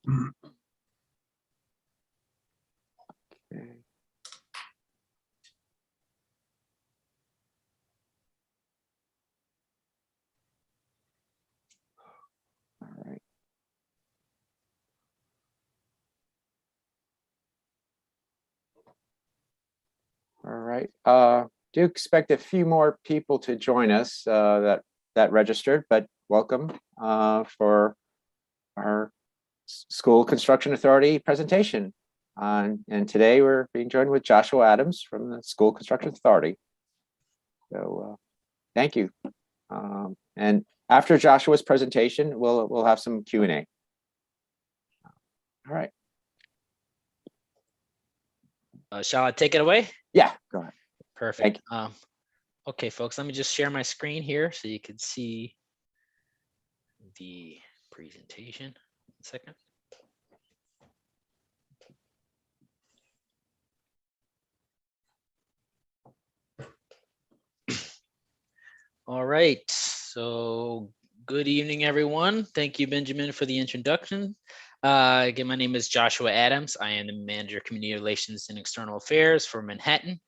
Okay. All right. All right. Do expect a few more people to join us that registered, but welcome for our School Construction Authority presentation. And today we're being joined with Joshua Adams from the School Construction Authority. So thank you. And after Joshua's presentation, we'll have some Q&A. All right. Shall I take it away? Yeah, go ahead. Perfect. Okay, folks, let me just share my screen here so you can see the presentation. 1 second. All right, so good evening, everyone. Thank you, Benjamin, for the introduction. Again, my name is Joshua Adams. I am the Manager of Community Relations and External Affairs for Manhattan.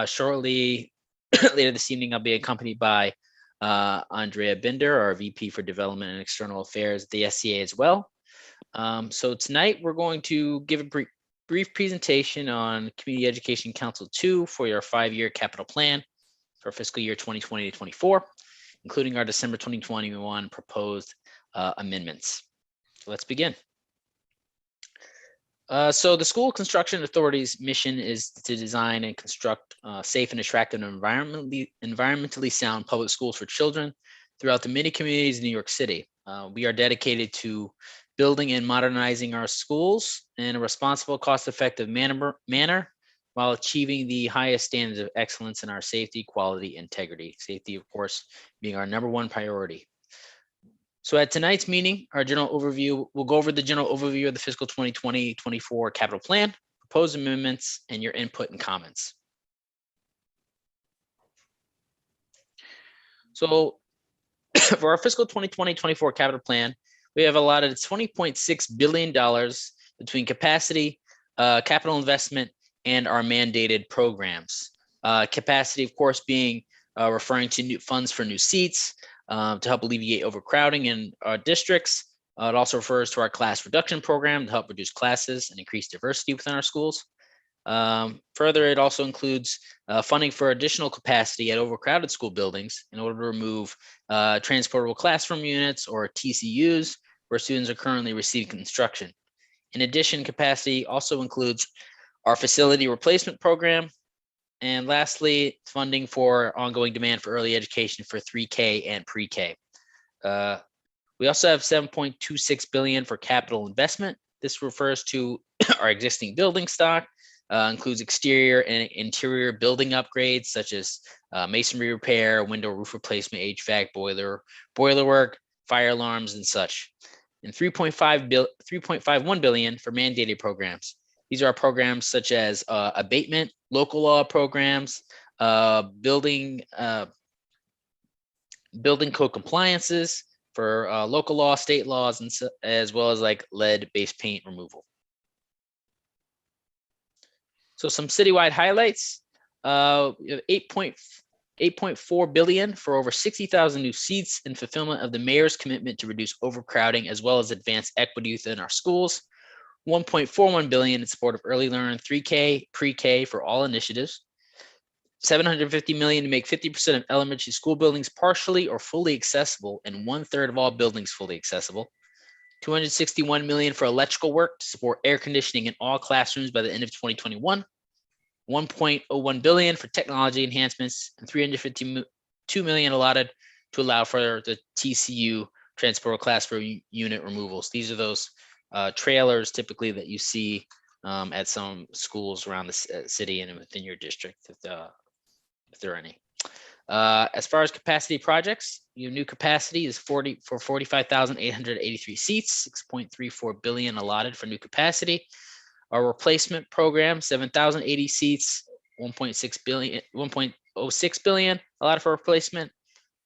Shortly later this evening, I'll be accompanied by Andrea Binder, our VP for Development and External Affairs at the SCA as well. So tonight we're going to give a brief presentation on Community Education Council 2 for your 5-year capital plan for fiscal year 2020 to 24, including our December 2021 proposed amendments. So let's begin. So the School Construction Authority's mission is to design and construct safe and attractive and environmentally sound public schools for children throughout the many communities in New York City. We are dedicated to building and modernizing our schools in a responsible, cost-effective manner while achieving the highest standards of excellence in our safety, quality, integrity. Safety, of course, being our #1 priority. So at tonight's meeting, our general overview, we'll go over the general overview of the fiscal 2020-24 capital plan, proposed amendments, and your input and comments. So for our fiscal 2020-24 capital plan, we have allotted $20.6 billion between capacity, capital investment, and our mandated programs. Capacity, of course, being referring to new funds for new seats to help alleviate overcrowding in our districts. It also refers to our class reduction program to help reduce classes and increase diversity within our schools. Further, it also includes funding for additional capacity at overcrowded school buildings in order to remove transportable classroom units or TCUs where students are currently receiving instruction. In addition, capacity also includes our facility replacement program. And lastly, funding for ongoing demand for early education for 3K and pre-K. We also have $7.26 billion for capital investment. This refers to our existing building stock, includes exterior and interior building upgrades such as masonry repair, window roof replacement, HVAC, boiler work, fire alarms, and such. And $3.51 billion for mandated programs. These are programs such as abatement, local law programs, building code compliances for local law, state laws, and as well as like lead-based paint removal. So some citywide highlights: we have $8.4 billion for over 60,000 new seats in fulfillment of the mayor's commitment to reduce overcrowding as well as advance equity within our schools. $1.41 billion in support of early learn 3K, pre-K for all initiatives. $750 million to make 50% of elementary school buildings partially or fully accessible and 1/3 of all buildings fully accessible. $261 million for electrical work to support air conditioning in all classrooms by the end of 2021. $1.01 billion for technology enhancements and $352 million allotted to allow for the TCU transportable classroom unit removals. These are those trailers typically that you see at some schools around the city and within your district, if there are any. As far as capacity projects, your new capacity is 45,883 seats, $6.34 billion allotted for new capacity. Our replacement program, 7,080 seats, $1.06 billion allotted for replacement.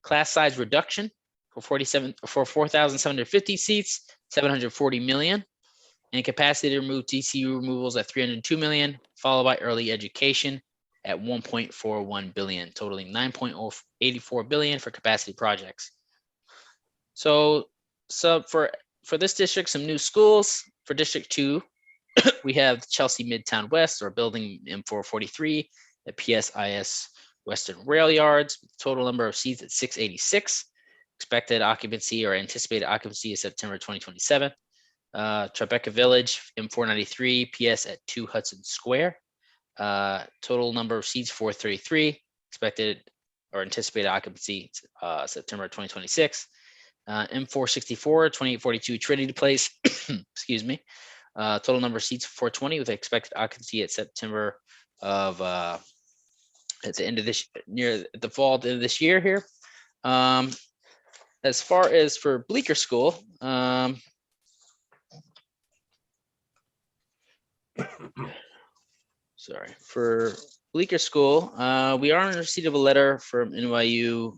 Class size reduction for 4,750 seats, $740 million. and capacity to remove TCU removals at 302 million, followed by early education at 1.41 billion, totaling 9.84 billion for capacity projects. So for this district, some new schools. For District 2, we have Chelsea Midtown West, or building M443 at PSIS Western Rail Yards, with total number of seats at 686. Expected occupancy or anticipated occupancy is September 2027. Tribeca Village, M493, PS at 2 Hudson Square. Total number of seats 433. Expected or anticipated occupancy September 2026. M464, 2842 Trinity Place, excuse me. Total number of seats 420 with expected occupancy at September of at the end of this, near the fall of this year here. As far as for Bleecker School, sorry, for Bleecker School, we are in receipt of a letter from NYU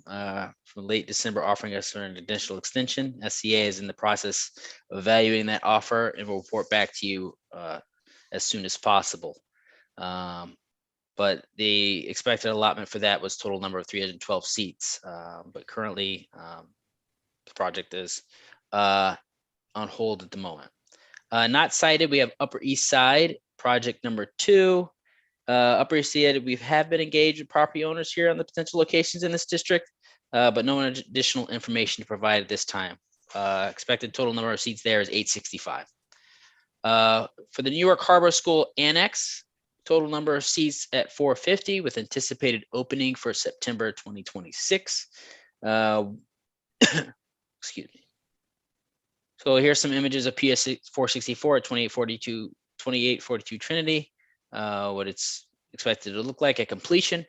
from late December offering us an additional extension. SCA is in the process of evaluating that offer and will report back to you as soon as possible. But the expected allotment for that was total number of 312 seats. But currently, the project is on hold at the moment. Not cited, we have Upper East Side, project number 2. Upper East Side, we have been engaged with property owners here on the potential locations in this district, but no additional information to provide at this time. Expected total number of seats there is 865. For the New York Harbor School Annex, total number of seats at 450 with anticipated opening for September 2026. Excuse me. So here's some images of PS 464 at 2842 Trinity, what it's expected to look like at completion.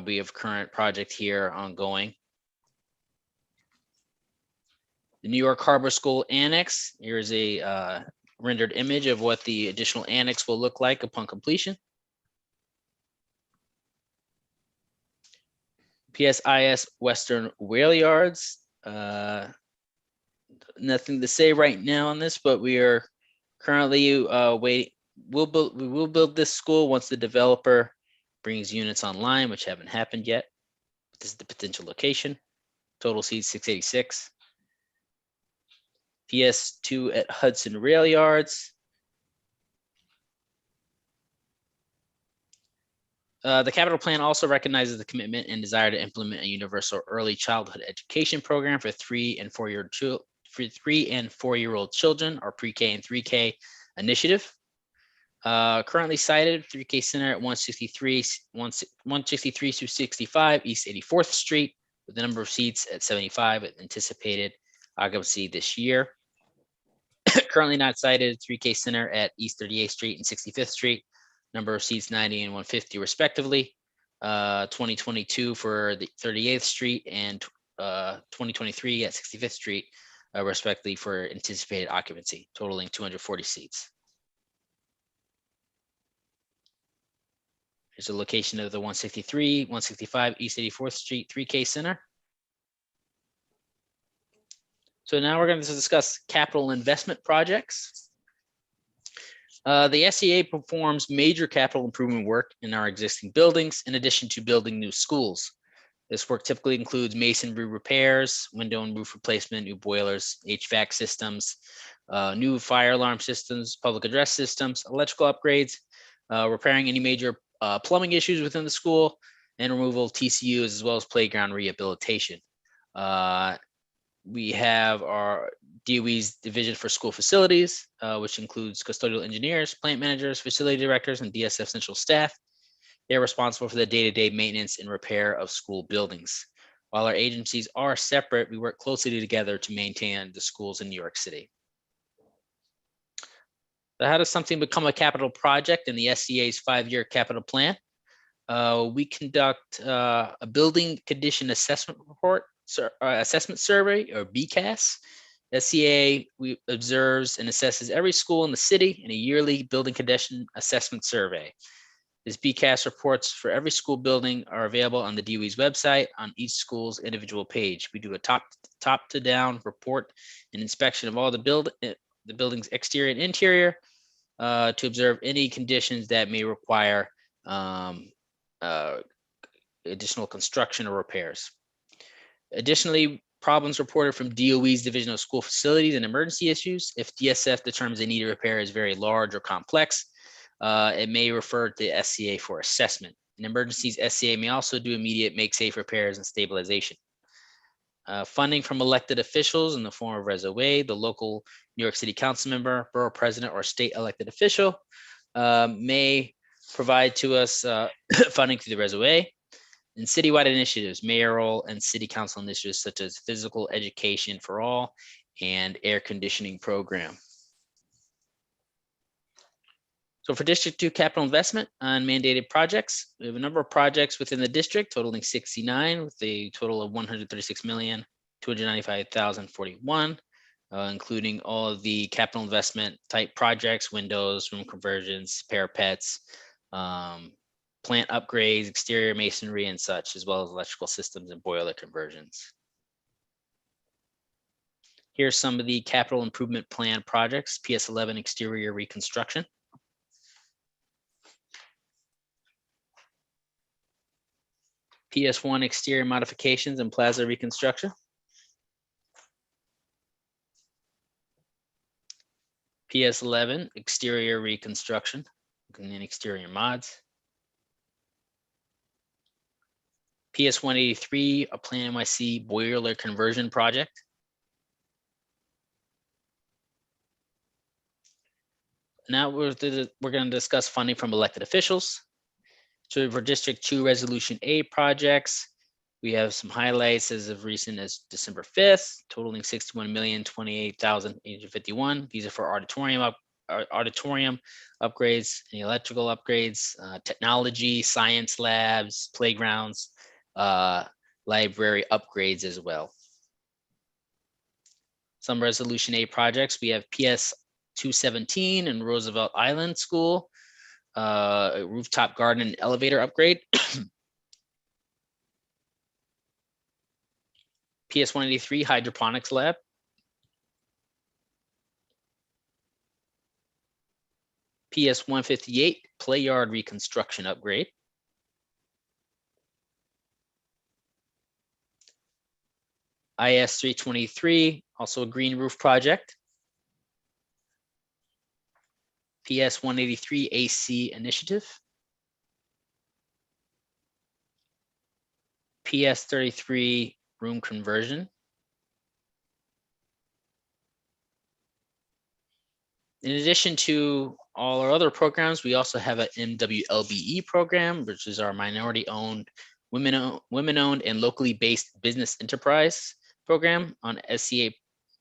We have current project here ongoing. The New York Harbor School Annex, here's a rendered image of what the additional annex will look like upon completion. PSIS Western Rail Yards. Nothing to say right now on this, but we are currently waiting. We will build this school once the developer brings units online, which haven't happened yet. This is the potential location. Total seats 686. PS2 at Hudson Rail Yards. The capital plan also recognizes the commitment and desire to implement a universal early childhood education program for 3 and 4-year-old children, or pre-K and 3K initiative. Currently cited 3K Center at 163 through 65 East 84th Street, with the number of seats at 75 with anticipated occupancy this year. Currently not cited 3K Center at East 38th Street and 65th Street, number of seats 90 and 150 respectively. 2022 for the 38th Street and 2023 at 65th Street, respectively, for anticipated occupancy, totaling 240 seats. Here's a location of the 163, 165 East 84th Street 3K Center. So now we're going to discuss capital investment projects. The SCA performs major capital improvement work in our existing buildings, in addition to building new schools. This work typically includes masonry repairs, window and roof replacement, new boilers, HVAC systems, new fire alarm systems, public address systems, electrical upgrades, repairing any major plumbing issues within the school, and removal of TCUs, as well as playground rehabilitation. We have our DOE's Division for School Facilities, which includes custodial engineers, plant managers, facility directors, and DSF central staff. They're responsible for the day-to-day maintenance and repair of school buildings. While our agencies are separate, we work closely together to maintain the schools in New York City. So how does something become a capital project in the SCA's 5-year capital plan? We conduct a building condition assessment report, assessment survey, or BCAS. SCA observes and assesses every school in the city in a yearly building condition assessment survey. This BCAS reports for every school building are available on the DOE's website on each school's individual page. We do a top to down report and inspection of all the the building's exterior and interior to observe any conditions that may require additional construction or repairs. Additionally, problems reported from DOE's Division of School Facilities and Emergency Issues. If DSF determines a need of repair is very large or complex, it may refer to SCA for assessment. In emergencies, SCA may also do immediate make safe repairs and stabilization. Funding from elected officials in the form of reso-A, the local New York City council member, borough president, or state elected official may provide to us funding through the reso-A. And citywide initiatives, mayoral and city council initiatives such as physical education for all and air conditioning program. So for District 2 capital investment on mandated projects, we have a number of projects within the district totaling 69 with a total of 136,295,041, including all of the capital investment type projects, windows, room conversions, parapets, plant upgrades, exterior masonry and such, as well as electrical systems and boiler conversions. Here's some of the capital improvement plan projects: PS11 exterior reconstruction, PS1 exterior modifications and plaza reconstruction, PS11 exterior reconstruction and exterior mods, PS183 a Plan NYC boiler conversion project, now we're going to discuss funding from elected officials. So for District 2 Resolution A projects, we have some highlights as of recent as December 5th, totaling 61,028,851. These are for auditorium upgrades, and electrical upgrades, technology, science labs, playgrounds, library upgrades as well. Some Resolution A projects, we have PS 217 and Roosevelt Island School, a rooftop garden and elevator upgrade. PS 183 hydroponics lab. PS 158 play yard reconstruction upgrade. IS 323, also a green roof project. PS 183 AC initiative. PS 33 room conversion. In addition to all our other programs, we also have an MWLBE program, which is our minority-owned, women-owned, and locally based business enterprise program on SCA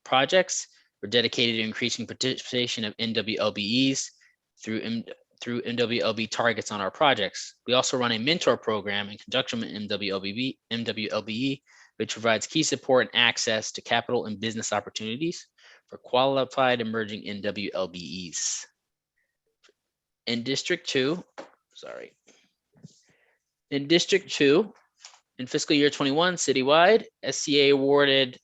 projects. We're dedicated to increasing participation of MWLBEs through MWLB targets on our projects. We also run a mentor program in conjunction with MWLBE, which provides key support and access to capital and business opportunities for qualified emerging MWLBEs. In District 2, in fiscal year 21, citywide, SCA awarded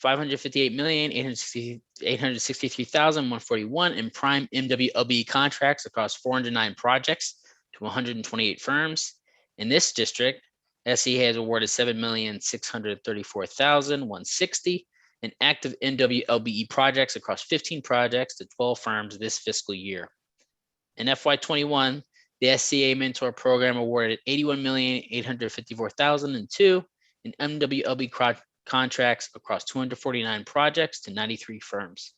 $558,863,141 in prime MWLB contracts across 409 projects to 128 firms. In this district, SCA has awarded $7,634,160 in active MWLBE projects across 15 projects to 12 firms this fiscal year. In FY21, the SCA Mentor Program awarded $81,854,002 in MWLB contracts across 249 projects to 93 firms.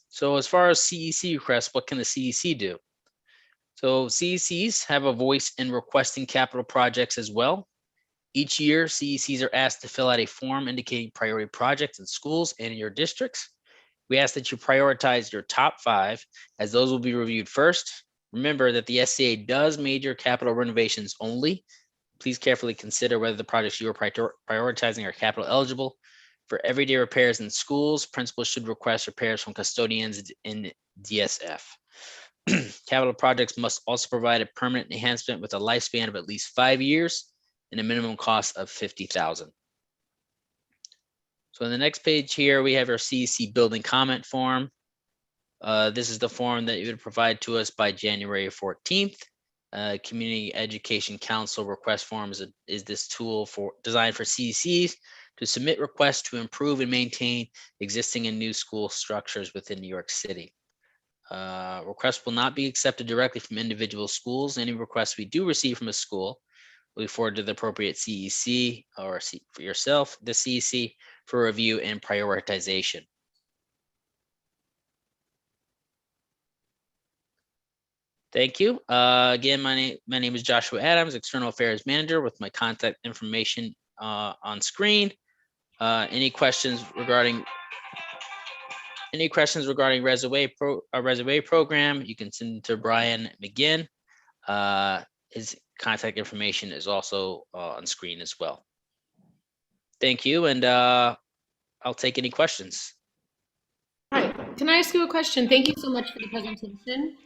So as far as CEC requests, what can the CEC do? So CECs have a voice in requesting capital projects as well. Each year, CECs are asked to fill out a form indicating priority projects in schools and in your districts. We ask that you prioritize your top 5, as those will be reviewed first. Remember that the SCA does major capital renovations only. Please carefully consider whether the projects you are prioritizing are capital eligible. For everyday repairs in schools, principals should request repairs from custodians in DSF. Capital projects must also provide a permanent enhancement with a lifespan of at least 5 years and a minimum cost of $50,000. So on the next page here, we have our CEC building comment form. This is the form that you would provide to us by January 14th. Community Education Council request form is this tool designed for CECs to submit requests to improve and maintain existing and new school structures within New York City. Requests will not be accepted directly from individual schools. Any requests we do receive from a school will be forwarded to the appropriate CEC or for yourself, the CEC, for review and prioritization. Thank you. Again, my name is Joshua Adams, External Affairs Manager, with my contact information on screen. Any questions regarding resume program, you can send to Brian McGinn. His contact information is also on screen as well. Thank you, and I'll take any questions. Hi, can I ask you a question? Thank you so much for the presentation.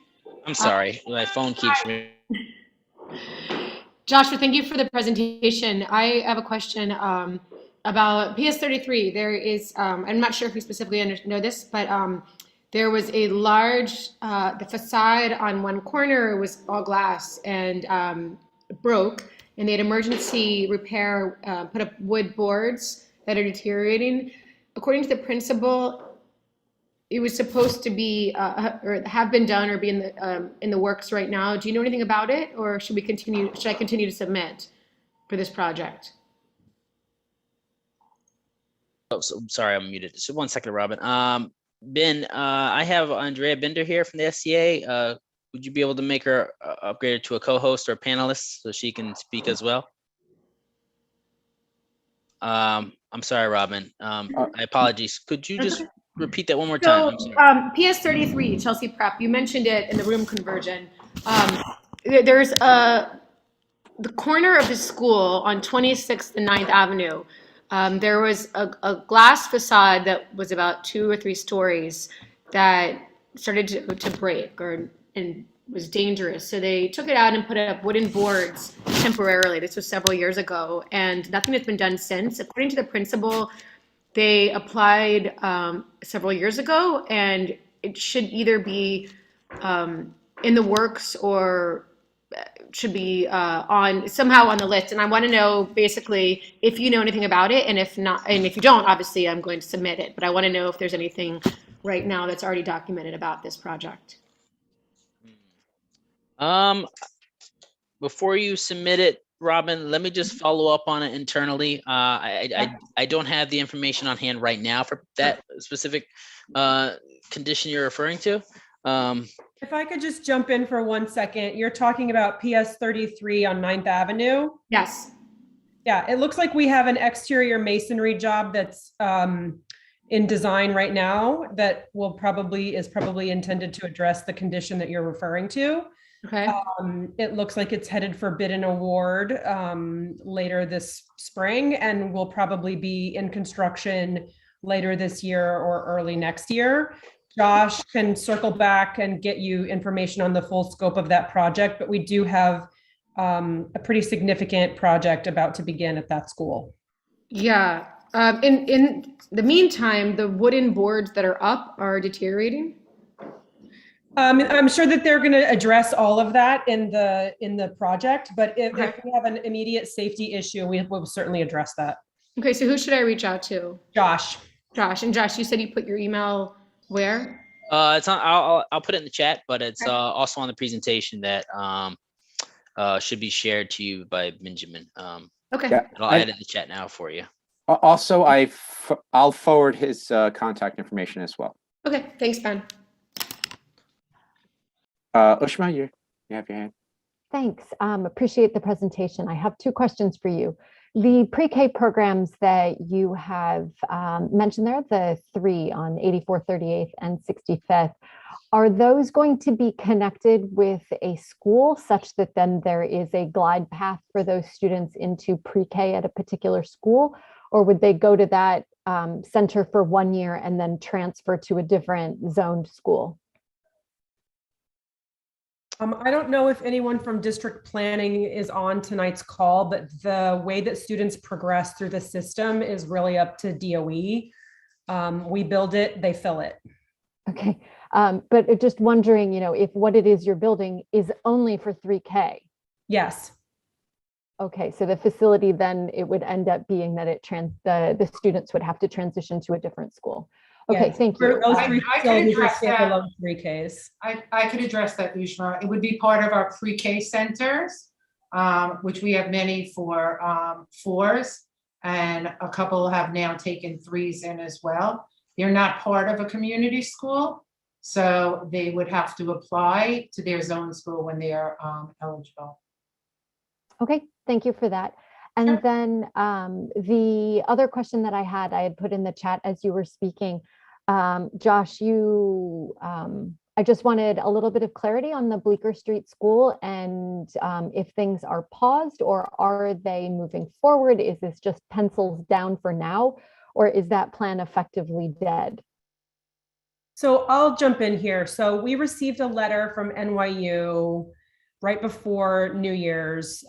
I'm sorry, my phone keeps ringing. Joshua, thank you for the presentation. I have a question about PS33. There is, I'm not sure if you specifically know this, but there was a large, the facade on one corner was all glass and broke, and they had emergency repair, put up wood boards that are deteriorating. According to the principal, it was supposed to be or have been done or be in the works right now. Do you know anything about it, or should we continue? Should I continue to submit for this project? Oh, so, sorry, I'm muted. So 1 second, Robin. Ben, I have Andrea Bender here from the SCA. Would you be able to make her upgraded to a co-host or a panelist so she can speak as well? I'm sorry, Robin. I apologies. Could you just repeat that one more time? So, PS33, Chelsea Prep, you mentioned it in the room conversion. There's the corner of the school on 26th and 9th Avenue. There was a glass facade that was about 2 or 3 stories that started to break and was dangerous. So they took it out and put up wooden boards temporarily. This was several years ago, and nothing has been done since. According to the principal, they applied several years ago, and it should either be in the works or should be somehow on the list. And I want to know basically if you know anything about it, and if not, and if you don't, obviously I'm going to submit it. But I want to know if there's anything right now that's already documented about this project. Before you submit it, Robin, let me just follow up on it internally. I don't have the information on hand right now for that specific condition you're referring to. If I could just jump in for 1 second, you're talking about PS33 on 9th Avenue. Yes. Yeah, it looks like we have an exterior masonry job that's in design right now that is probably intended to address the condition that you're referring to. Okay. It looks like it's headed for bid and award later this spring, and will probably be in construction later this year or early next year. Josh can circle back and get you information on the full scope of that project, but we do have a pretty significant project about to begin at that school. Yeah. In the meantime, the wooden boards that are up are deteriorating. I'm sure that they're going to address all of that in the project, but if we have an immediate safety issue, we will certainly address that. Okay, so who should I reach out to? Josh. Josh, and Josh, you said you put your email where? It's on. I'll put it in the chat, but it's also on the presentation that should be shared to you by Benjamin. Okay. Yeah, I'll add it in the chat now for you. Also, I'll forward his contact information as well. Okay, thanks, Ben. Ushma, you have your hand. Thanks. Appreciate the presentation. I have 2 questions for you. The pre-K programs that you have mentioned there, the 3 on 84th, 38th, and 65th, are those going to be connected with a school such that then there is a glide path for those students into pre-K at a particular school? Or would they go to that center for 1 year and then transfer to a different zoned school? I don't know if anyone from district planning is on tonight's call, but the way that students progress through the system is really up to DOE. We build it, they fill it. Okay, but just wondering, if what it is you're building is only for 3K. Yes. Okay, so the facility then it would end up being that the students would have to transition to a different school. Okay, Yes. thank you. Those three I could facilities are address that. standalone 3Ks. I could address that, Ushma. It would be part of our pre-K centers, which we have many for fours, and a couple have now taken threes in as well. They're not part of a community school, so they would have to apply to their zone school when they are eligible. Okay, thank you for that. And Sure. then the other question that I had put in the chat as you were speaking. Josh, I just wanted a little bit of clarity on the Bleecker Street School and if things are paused or are they moving forward? Is this just pencils down for now, or is that plan effectively dead? So I'll jump in here. So we received a letter from NYU right before New Year's,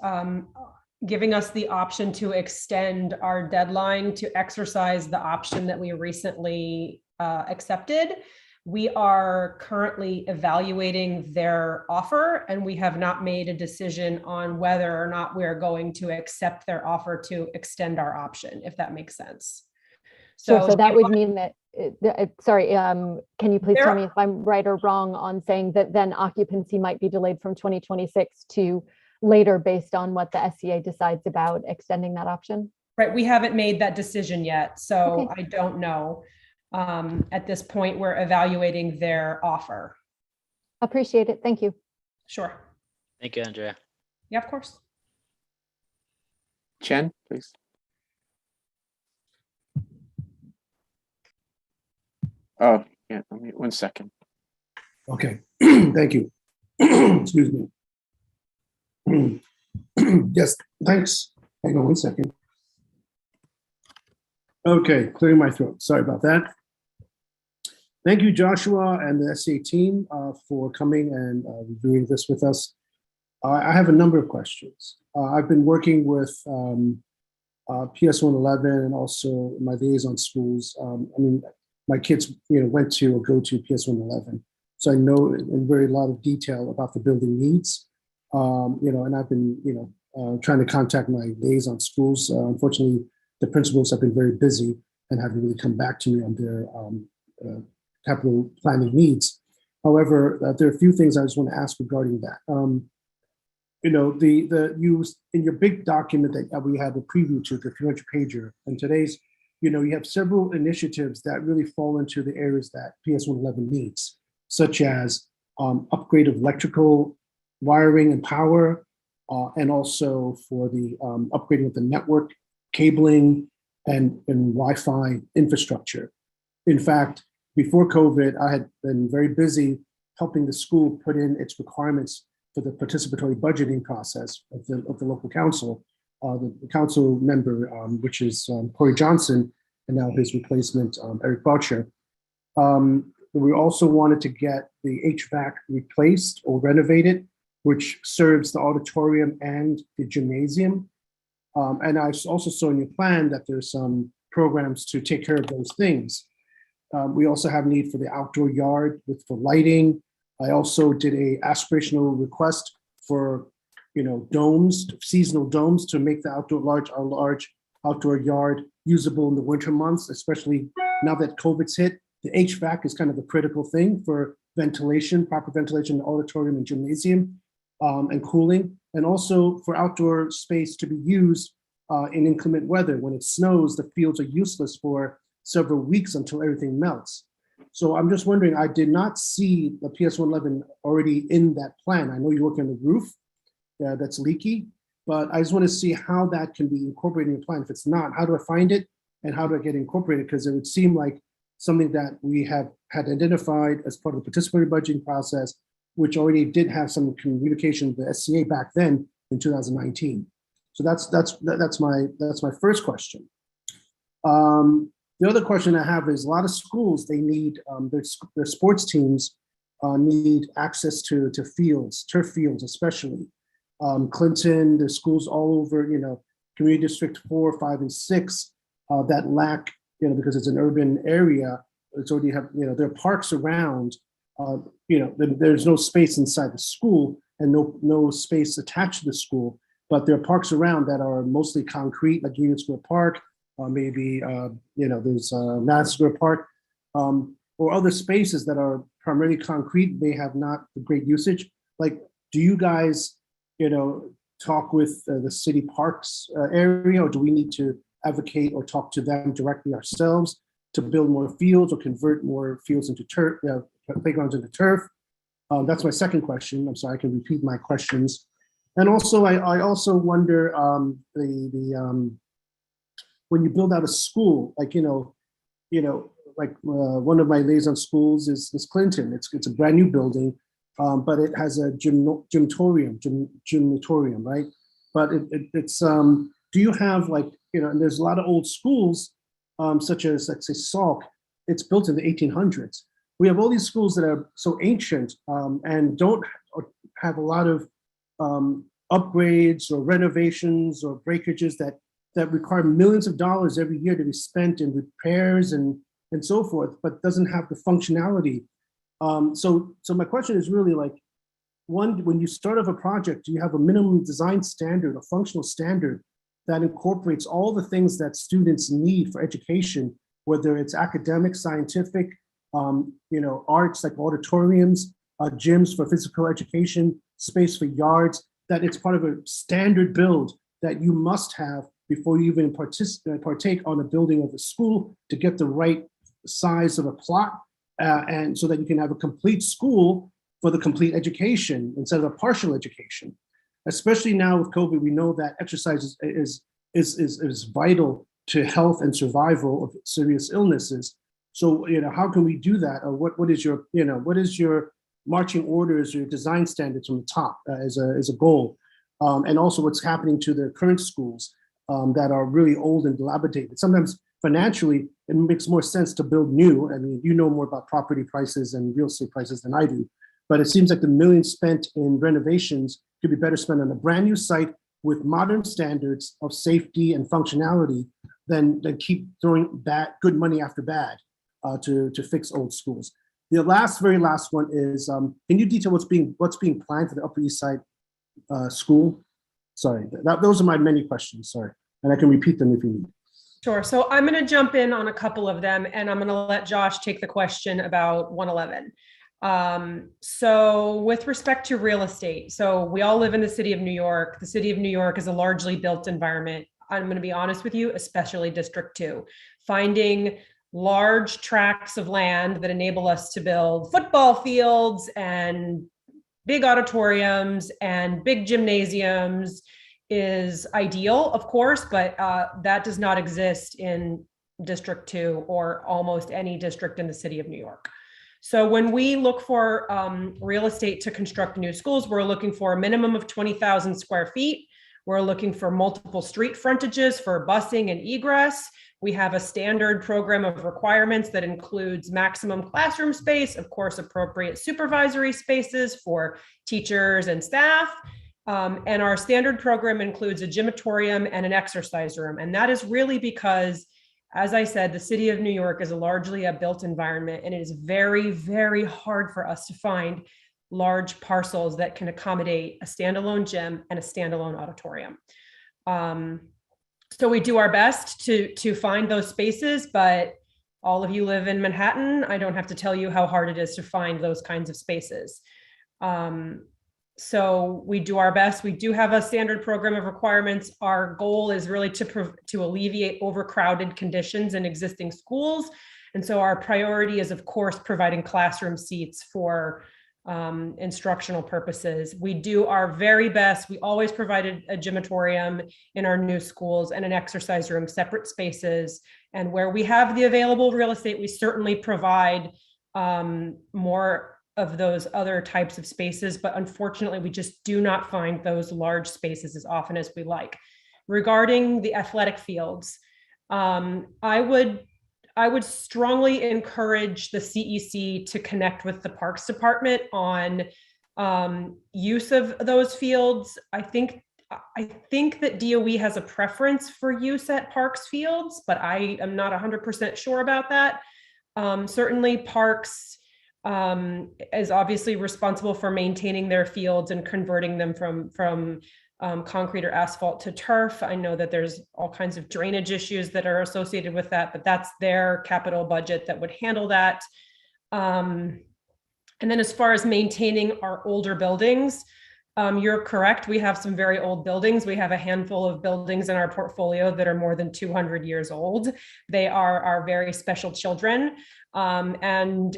giving us the option to extend our deadline to exercise the option that we recently accepted. We are currently evaluating their offer, and we have not made a decision on whether or not we're going to accept their offer to extend our option, if that makes sense. So that would mean that, sorry, can you please tell me if I'm right or wrong on saying that then occupancy might be delayed from 2026 to later based on what the SCA decides about extending that option? Right, we haven't made that decision yet, so Okay. I don't know. At this point, we're evaluating their offer. Appreciate it. Thank you. Sure. Thank you, Andrea. Yeah, of course. Jen, please. Oh, yeah, let me, 1 second. Okay, thank you. Excuse me. Yes, thanks. Hang on 1 second. Okay, clearing my throat. Sorry about that. Thank you, Joshua and the SCA team for coming and reviewing this with us. I have a number of questions. I've been working with PS 111 and also my liaison schools. I mean, my kids, went to or go to PS 111, so I know in very lot of detail about the building needs. And I've been, trying to contact my liaison schools. Unfortunately, the principals have been very busy and haven't really come back to me on their capital planning needs. However, there are a few things I just want to ask regarding that. You in your big document that we have a preview to, the 300 pager, and today's, you have several initiatives that really fall into the areas that PS 111 needs, such as upgrade of electrical wiring and power, and also for the upgrading of the network, cabling, and Wi-Fi infrastructure. In fact, before COVID, I had been very busy helping the school put in its requirements for the participatory budgeting process of the local council. The council member, which is Corey Johnson, and now his replacement, Eric Boucher. We also wanted to get the HVAC replaced or renovated, which serves the auditorium and the gymnasium. And I also saw in your plan that there's some programs to take care of those things. We also have need for the outdoor yard for lighting. I also did a aspirational request for, domes, seasonal domes, to make our large outdoor yard usable in the winter months, especially now that COVID's hit. The HVAC is kind of a critical thing for ventilation, proper ventilation in the auditorium and gymnasium, and cooling, and also for outdoor space to be used in inclement weather. When it snows, the fields are useless for several weeks until everything melts. So I'm just wondering, I did not see the PS 111 already in that plan. I know you're working on the roof that's leaky, but I just want to see how that can be incorporated in the plan. If it's not, how do I find it and how do I get incorporated? Because it would seem like something that we had identified as part of the participatory budgeting process, which already did have some communication with the SCA back then in 2019. So that's my first question. The other question I have is a lot of schools, they need their sports teams need access to fields, turf fields especially. Clinton, the schools all over, Community District 4, 5, and 6 that lack, because it's an urban area, it's already have, there are parks around, there's no space inside the school and no space attached to the school, but there are parks around that are mostly concrete, like Union Square Park, or maybe, there's Madison Square Park, or other spaces that are primarily concrete, they have not the great usage. Like, do you guys, talk with the city parks area, or do we need to advocate or talk to them directly ourselves to build more fields or convert more fields into turf, playgrounds into turf? That's my second question. I'm sorry, I can repeat my questions. And also, I also wonder when you build out a school, like, one of my liaison schools is Clinton. It's a brand new building, but it has a gymatorium, right? But it's do you have and there's a lot of old schools, such as, let's say, Salk. It's built in the 1800s. We have all these schools that are so ancient and don't have a lot of upgrades or renovations or breakages that require millions of dollars every year to be spent in repairs and so forth, but doesn't have the functionality. So my question is really one, when you start off a project, do you have a minimum design standard, a functional standard that incorporates all the things that students need for education, whether it's academic, scientific, arts like auditoriums, gyms for physical education, space for yards, that it's part of a standard build that you must have before you even partake on a building of a school to get the right size of a plot, and so that you can have a complete school for the complete education instead of a partial education. Especially now with COVID, we know that exercise is vital to health and survival of serious illnesses. So, how can we do that? Or what is your marching orders, your design standards from the top as a goal? And also what's happening to the current schools that are really old and dilapidated. Sometimes financially, it makes more sense to build new. I mean, you know more about property prices and real estate prices than I do, but it seems like the millions spent in renovations could be better spent on a brand new site with modern standards of safety and functionality than keep throwing good money after bad to fix old schools. The very last one is, can you detail what's being planned for the Upper East Side school? Sorry, those are my many questions, sorry. And I can repeat them if you need. Sure. So I'm going to jump in on a couple of them, and I'm going to let Josh take the question about 111. So with respect to real estate, so we all live in the city of New York. The city of New York is a largely built environment. I'm going to be honest with you, especially District 2. Finding large tracts of land that enable us to build football fields and big auditoriums and big gymnasiums is ideal, of course, but that does not exist in District 2 or almost any district in the city of New York. So when we look for real estate to construct new schools, we're looking for a minimum of 20,000 square feet. We're looking for multiple street frontages for busing and egress. We have a standard program of requirements that includes maximum classroom space, of course, appropriate supervisory spaces for teachers and staff. And our standard program includes a gymatorium and an exercise room. And that is really because, as I said, the city of New York is largely a built environment, and it is very, very hard for us to find large parcels that can accommodate a standalone gym and a standalone auditorium. So we do our best to find those spaces, but all of you live in Manhattan. I don't have to tell you how hard it is to find those kinds of spaces. So we do our best. We do have a standard program of requirements. Our goal is really to alleviate overcrowded conditions in existing schools. And so our priority is, of course, providing classroom seats for instructional purposes. We do our very best. We always provided a gymatorium in our new schools and an exercise room, separate spaces. And where we have the available real estate, we certainly provide more of those other types of spaces, but unfortunately, we just do not find those large spaces as often as we like. Regarding the athletic fields, I would I would strongly encourage the CEC to connect with the Parks Department on use of those fields. I think that DOE has a preference for use at parks fields, but I am not 100% sure about that. Certainly Parks is obviously responsible for maintaining their fields and converting them from concrete or asphalt to turf. I know that there's all kinds of drainage issues that are associated with that, but that's their capital budget that would handle that. And then as far as maintaining our older buildings, you're correct. We have some very old buildings. We have a handful of buildings in our portfolio that are more than 200 years old. They are our very special children. And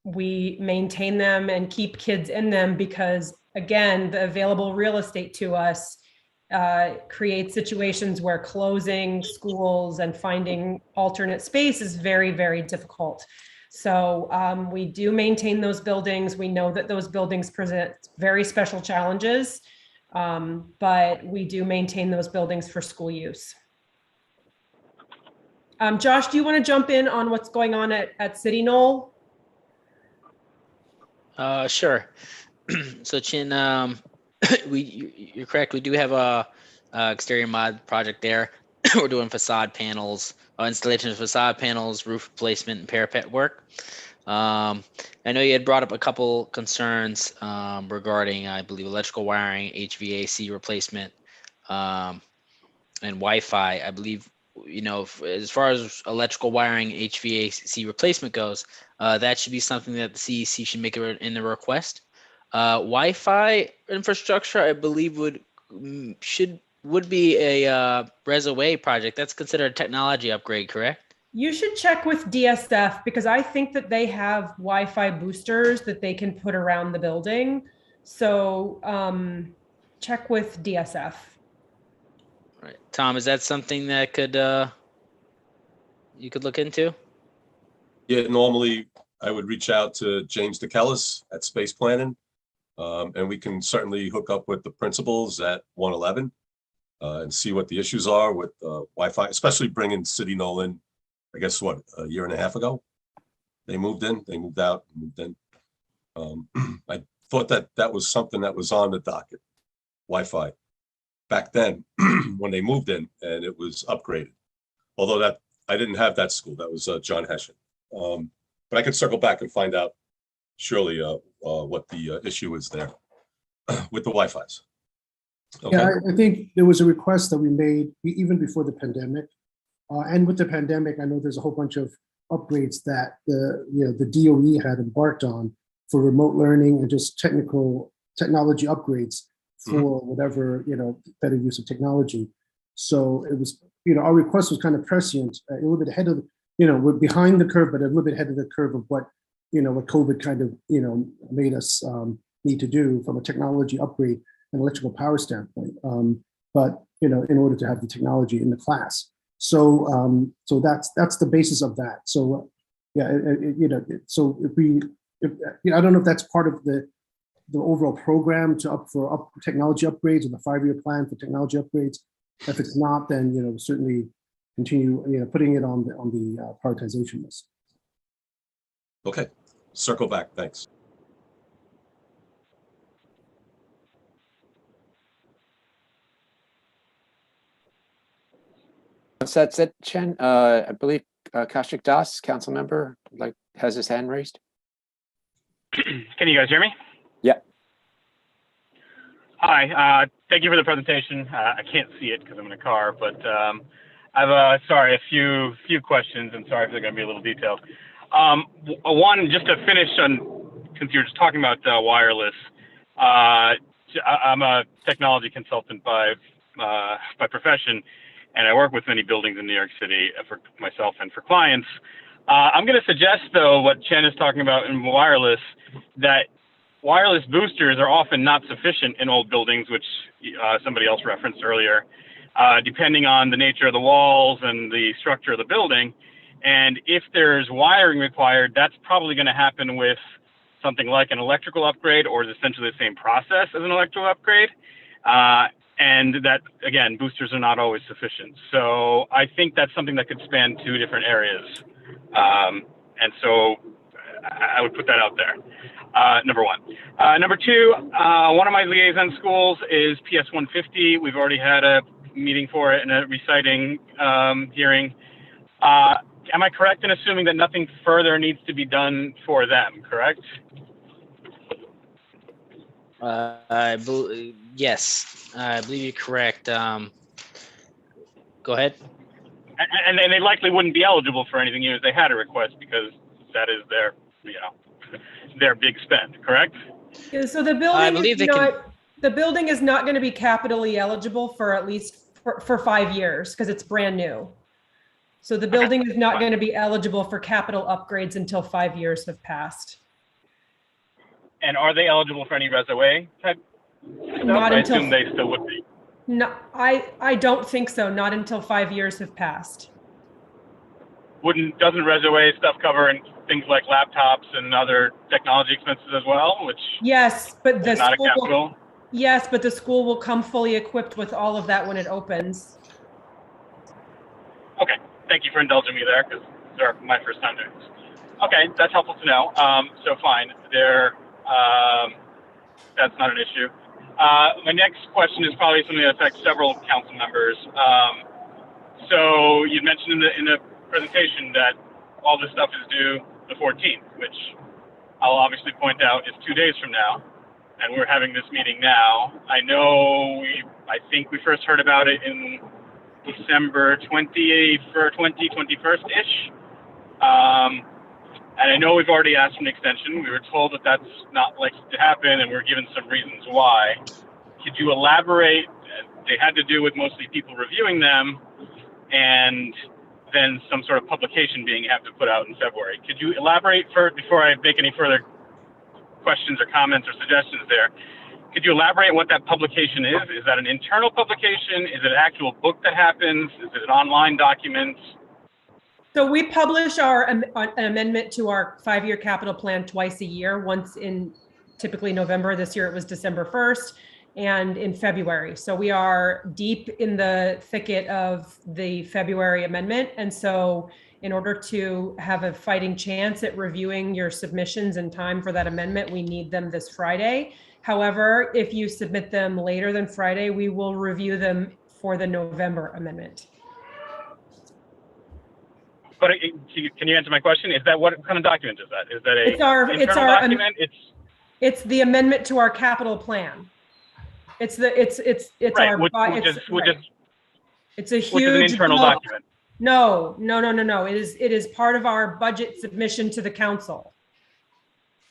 we maintain them and keep kids in them because, again, the available real estate to us creates situations where closing schools and finding alternate space is very, very difficult. So we do maintain those buildings. We know that those buildings present very special challenges, but we do maintain those buildings for school use. Josh, do you want to jump in on what's going on at City Knoll? Sure. So Chin, you're correct. We do have a exterior mod project there. We're doing facade panels, installation of facade panels, roof replacement, and parapet work. I know you had brought up a couple concerns regarding, I believe, electrical wiring, HVAC replacement, and Wi-Fi. I believe, as far as electrical wiring, HVAC replacement goes, that should be something that the CEC should make in the request. Wi-Fi infrastructure, I believe, would be a Reservoir project. That's considered a technology upgrade, correct? You should check with DSF because I think that they have Wi-Fi boosters that they can put around the building. So check with DSF. All right, Tom, is that something that you could look into? Yeah, normally I would reach out to James DeKellis at Space Planning, and we can certainly hook up with the principals at 111 and see what the issues are with Wi-Fi, especially bringing City Knoll in. I guess what, a year and a half ago, they moved in, they moved out, moved in. I thought that was something that was on the docket, Wi-Fi, back then when they moved in, and it was upgraded. Although that I didn't have that school, that was John Hessian. But I could circle back and find out surely what the issue is there with the Wi-Fi's. Okay. Yeah, I think there was a request that we made even before the pandemic. And with the pandemic, I know there's a whole bunch of upgrades that the DOE had embarked on for remote learning and just technology upgrades for whatever, better use of technology. So it was, our request was kind of prescient, a little bit ahead of, we're behind the curve, but a little bit ahead of the curve of what COVID kind of, made us need to do from a technology upgrade and electrical power standpoint. But, in order to have the technology in the class. So so that's the basis of that. So yeah, so I don't know if that's part of the overall program for technology upgrades or the 5-year plan for technology upgrades. If it's not, then certainly continue putting it on the prioritization list. Okay, circle back. Thanks. So that's it, Chen. I believe Kaushik Das, council member, has his hand raised. Can you guys hear me? Yeah. Hi. Thank you for the presentation. I can't see it because I'm in a car, but I have a few questions, and sorry if they're going to be a little detailed. One, just to finish on, since you're just talking about wireless, I'm a technology consultant by profession. And I work with many buildings in New York City for myself and for clients. I'm going to suggest, though, what Chen is talking about in wireless, that wireless boosters are often not sufficient in old buildings, which somebody else referenced earlier, depending on the nature of the walls and the structure of the building. And if there's wiring required, that's probably going to happen with something like an electrical upgrade, or is essentially the same process as an electrical upgrade. And that, again, boosters are not always sufficient. So I think that's something that could span 2 different areas. And so I would put that out there, number 1. Number 2, one of my liaison schools is PS 150. We've already had a meeting for it and a reciting hearing. Am I correct in assuming that nothing further needs to be done for them, correct? I believe, yes, I believe you're correct. Go ahead. And they likely wouldn't be eligible for anything even if they had a request, because that is their, their big spend, correct? Yeah, so the I building believe is they can- not, the building is not going to be capitally eligible for at least for 5 years because it's brand new. So the building is not fine. going to be eligible for capital upgrades until 5 years have passed. And are they eligible for any reserve type stuff? Not I until- assume they still would be. No, I don't think so. Not until 5 years have passed. Doesn't reserve stuff cover and things like laptops and other technology expenses as well, which Yes, but the is not a school will, capital? yes, but the school will come fully equipped with all of that when it opens. Okay, thank you for indulging me there, because they're my first time doing this. Okay, that's helpful to know. So fine, that's not an issue. My next question is probably something that affects several council members. So you mentioned in the presentation that all this stuff is due the 14th, which I'll obviously point out is 2 days from now, and we're having this meeting now. I think we first heard about it in December 21st-ish. And I know we've already asked for an extension. We were told that that's not likely to happen, and we're given some reasons why. Could you elaborate? They had to do with mostly people reviewing them, and then some sort of publication being have to put out in February. Could you elaborate before I make any further questions or comments or suggestions there? Could you elaborate what that publication is? Is that an internal publication? Is it an actual book that happens? Is it an online document? So we publish an amendment to our 5-year capital plan twice a year, once in typically November. This year it was December 1st and in February. So we are deep in the thicket of the February amendment. And so in order to have a fighting chance at reviewing your submissions in time for that amendment, we need them this Friday. However, if you submit them later than Friday, we will review them for the November amendment. But can you answer my question? Is that what kind of document is that? Is that a internal document? It's the amendment to our capital plan. It's the it's right, our which it's a huge which is an internal book. document. No. It is part of our budget submission to the council.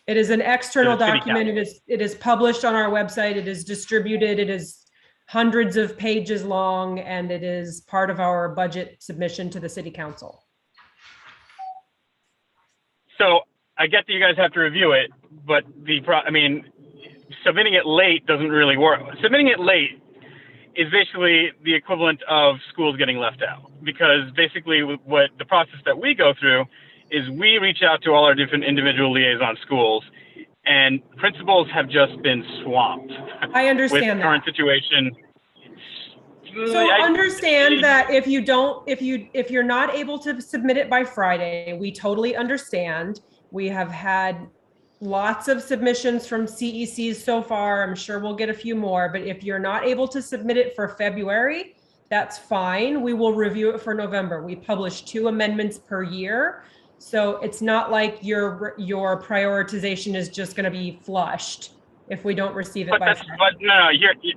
It is an external document. It is published on our website. It is distributed. It is hundreds of pages long, and it is part of our budget submission to the city council. So I get that you guys have to review it, but submitting it late doesn't really work. Submitting it late is basically the equivalent of schools getting left out, because basically what the process that we go through is we reach out to all our different individual liaison schools, and principals have just been swamped. I understand with current situation. So understand that if you're not able to submit it by Friday, we totally understand. We have had lots of submissions from CECs so far. I'm sure we'll get a few more, but if you're not able to submit it for February, that's fine. We will review it for November. We publish 2 amendments per year. So it's not like your prioritization is just going to be flushed if we don't receive it by Friday. But no,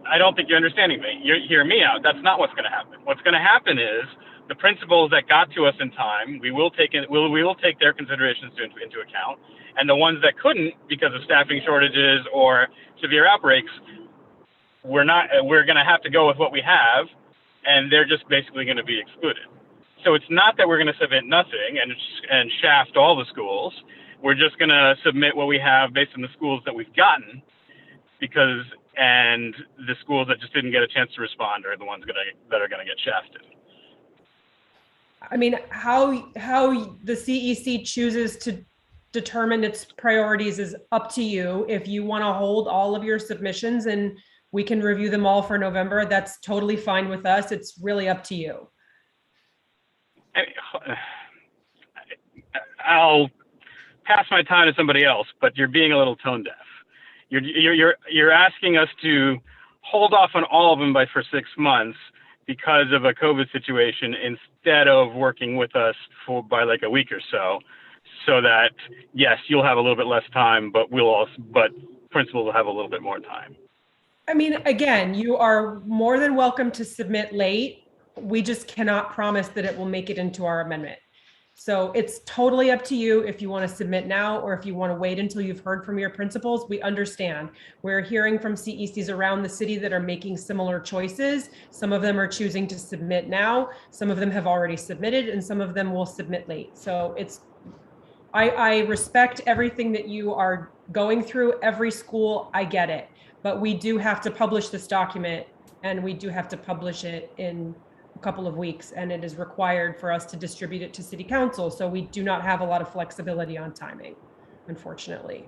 I don't think you're understanding me. Hear me out. That's not what's going to happen. What's going to happen is the principals that got to us in time, we will take their considerations into account, and the ones that couldn't because of staffing shortages or severe outbreaks, we're going to have to go with what we have, and they're just basically going to be excluded. So it's not that we're going to submit nothing and shaft all the schools. We're just going to submit what we have based on the schools that we've gotten, and the schools that just didn't get a chance to respond are the ones that are going to get shafted. I mean, how the CEC chooses to determine its priorities is up to you. If you want to hold all of your submissions and We can review them all for November. That's totally fine with us. It's really up to you. I'll pass my time to somebody else, but you're being a little tone deaf. You're asking us to hold off on all of them for 6 months because of a COVID situation instead of working with us by like a week or so that yes, you'll have a little bit less time, but principal will have a little bit more time. I mean, again, you are more than welcome to submit late. We just cannot promise that it will make it into our amendment. So it's totally up to you if you want to submit now or if you want to wait until you've heard from your principals. We understand. We're hearing from CECs around the city that are making similar choices. Some of them are choosing to submit now. Some of them have already submitted and some of them will submit late. So I respect everything that you are going through. Every school, I get it. But we do have to publish this document and we do have to publish it in a couple of weeks, and it is required for us to distribute it to city council. So we do not have a lot of flexibility on timing, unfortunately.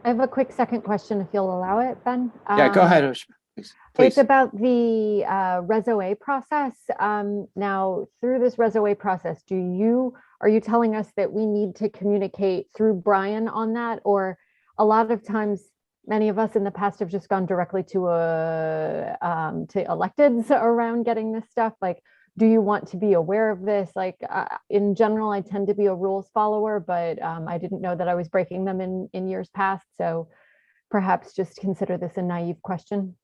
I have a quick second question if you'll allow it, Ben. Yeah, go ahead, Ushma, please. It's about the Reso-A process. Now, through this Reso-A process, are you telling us that we need to communicate through Brian on that? Or a lot of times, many of us in the past have just gone directly to electeds around getting this stuff. Like, do you want to be aware of this? Like, in general, I tend to be a rules follower, but I didn't know that I was breaking them in years past. So perhaps just consider this a naive question.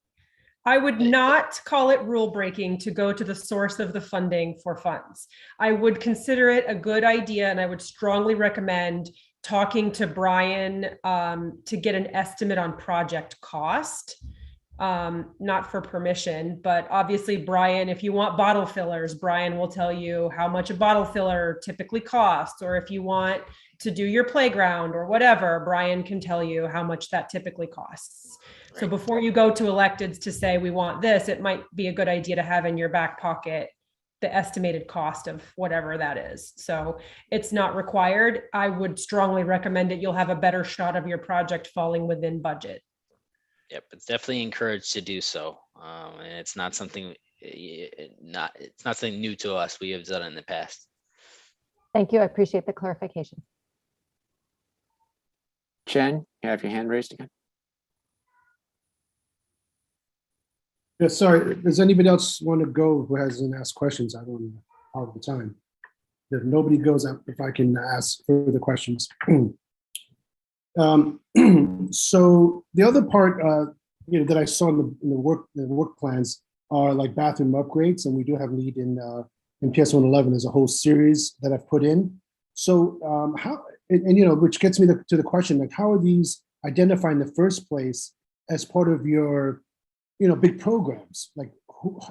I would not call it rule breaking to go to the source of the funding for funds. I would consider it a good idea, and I would strongly recommend talking to Brian to get an estimate on project cost, not for permission, but obviously Brian, if you want bottle fillers, Brian will tell you how much a bottle filler typically costs, or if you want to do your playground or whatever, Brian can tell you how much that typically costs. Right. So before you go to electeds to say, we want this, it might be a good idea to have in your back pocket the estimated cost of whatever that is. So it's not required. I would strongly recommend it. You'll have a better shot of your project falling within budget. Yep, it's definitely encouraged to do so. And it's not something new to us. We have done it in the past. Thank you. I appreciate the clarification. Jen, you have your hand raised again. Yeah, sorry, does anybody else want to go who hasn't asked questions? I don't know all the time. If nobody goes, if I can ask further questions. So the other part, that I saw in the work plans are like bathroom upgrades, and we do have need in PS 111. There's a whole series that I've put in. So which gets me to the question, like, how are these identified in the first place as part of your big programs? Like,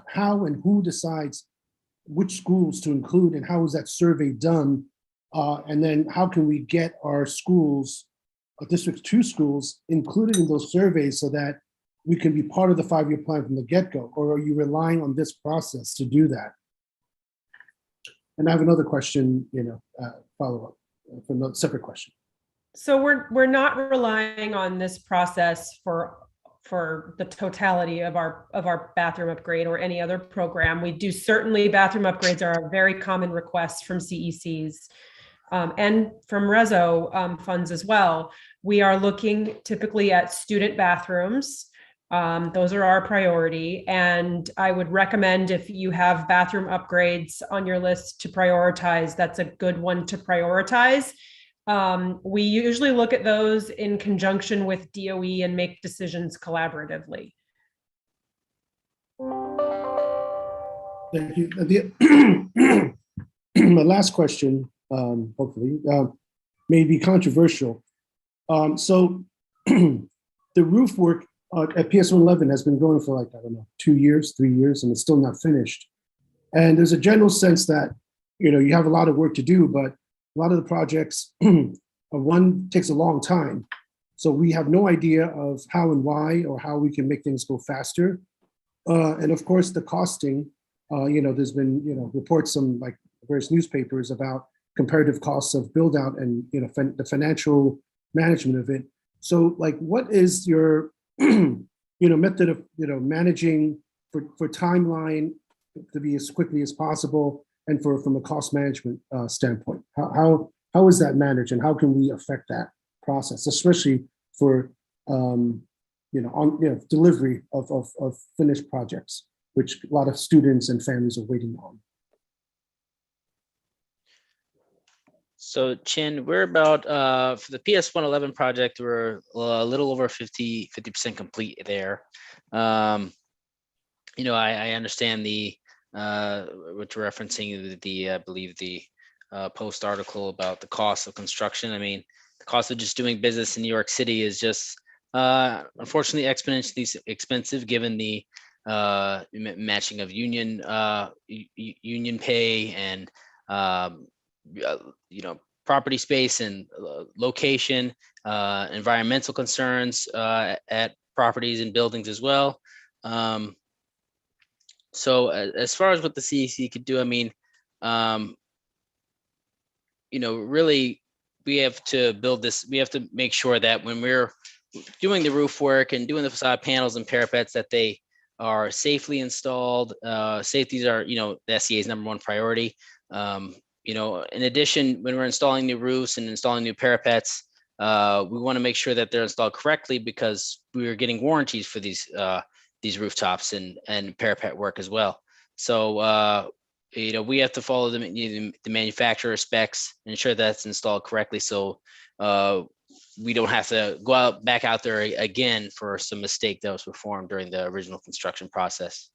how and who decides which schools to include, and how is that survey done? And then how can we get our schools, District 2 schools, included in those surveys so that we can be part of the 5-year plan from the get-go? Or are you relying on this process to do that? And I have another question, follow-up from a separate question. So we're not relying on this process for the totality of our bathroom upgrade or any other program. We do certainly, bathroom upgrades are a very common request from CECs and from Reso funds as well. We are looking typically at student bathrooms. Those are our priority. And I would recommend, if you have bathroom upgrades on your list to prioritize, that's a good one to prioritize. We usually look at those in conjunction with DOE and make decisions collaboratively. Thank you. My last question, hopefully, may be controversial. So the roof work at PS 111 has been going for 2 years, 3 years, and it's still not finished. And there's a general sense that, you have a lot of work to do, but a lot of the projects, one takes a long time. So we have no idea of how and why, or how we can make things go faster. And of course, the costing, there's been, reports from various newspapers about comparative costs of build out and, the financial management of it. So like, what is your, method of, managing for timeline to be as quickly as possible and from a cost management standpoint? How is that managed and how can we affect that process, especially for, delivery of finished projects, which a lot of students and families are waiting on? So Chin, we're about for the PS 111 project, we're a little over 50% complete there. I understand the what you're referencing, I believe the post article about the cost of construction. I mean, the cost of just doing business in New York City is just unfortunately exponentially expensive given the matching of union pay and property space and location, environmental concerns at properties and buildings as well. So as far as what the CEC could do, I mean, really we have to build this, we have to make sure that when we're doing the roof work and doing the facade panels and parapets that they are safely installed. Safeties are, the SCA's #1 priority. In addition, when we're installing new roofs and installing new parapets, we want to make sure that they're installed correctly because we are getting warranties for these rooftops and parapet work as well. So, we have to follow the manufacturer specs, ensure that's installed correctly. So we don't have to go back out there again for some mistake that was performed during the original construction process.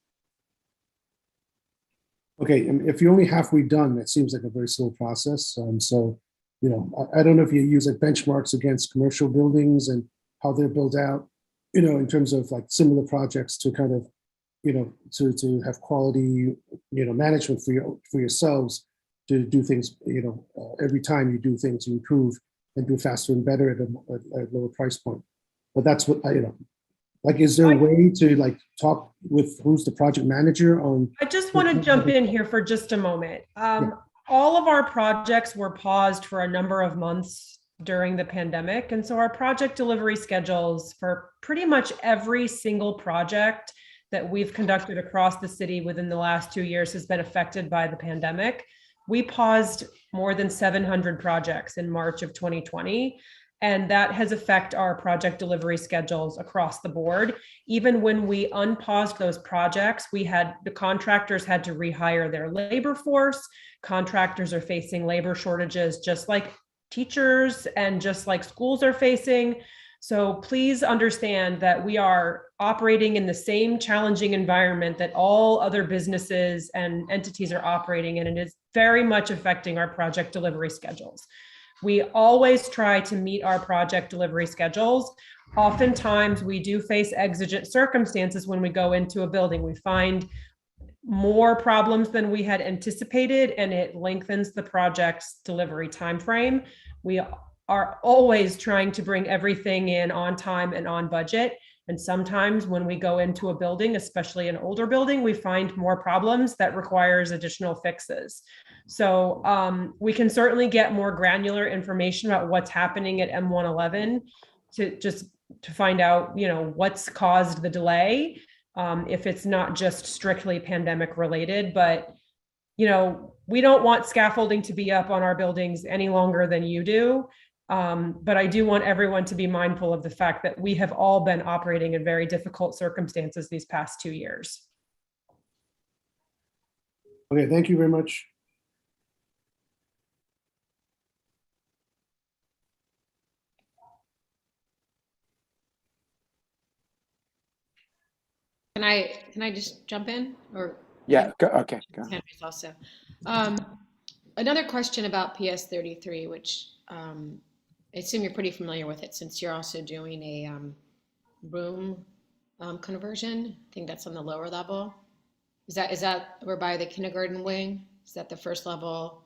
Okay, and if you're only halfway done, that seems like a very slow process. So, I don't know if you use like benchmarks against commercial buildings and how they're built out, in terms of like similar projects to kind of, to have quality, management for yourselves to do things, every time you do things, you improve and do faster and better at a lower price point. But that's what like, is there a way to like talk with who's the project manager on? I just want to jump in here for just a moment. All of our projects were paused for a number of months during the pandemic. And so our project delivery schedules for pretty much every single project that we've conducted across the city within the last 2 years has been affected by the pandemic. We paused more than 700 projects in March of 2020. And that has affected our project delivery schedules across the board. Even when we unpaused those projects, the contractors had to rehire their labor force. Contractors are facing labor shortages, just like teachers and just like schools are facing. So please understand that we are operating in the same challenging environment that all other businesses and entities are operating in, and it is very much affecting our project delivery schedules. We always try to meet our project delivery schedules. Oftentimes we do face exigent circumstances when we go into a building. We find more problems than we had anticipated, and it lengthens the project's delivery timeframe. We are always trying to bring everything in on time and on budget. And sometimes when we go into a building, especially an older building, we find more problems that requires additional fixes. So we can certainly get more granular information about what's happening at M111 to find out, what's caused the delay, if it's not just strictly pandemic related. But, we don't want scaffolding to be up on our buildings any longer than you do. But I do want everyone to be mindful of the fact that we have all been operating in very difficult circumstances these past 2 years. Okay, thank you very much. Can I just jump in or? Yeah, okay, go. Henry's also. Another question about PS 33, which I assume you're pretty familiar with it since you're also doing a room conversion. I think that's on the lower level. Is that we're by the kindergarten wing? Is that the first level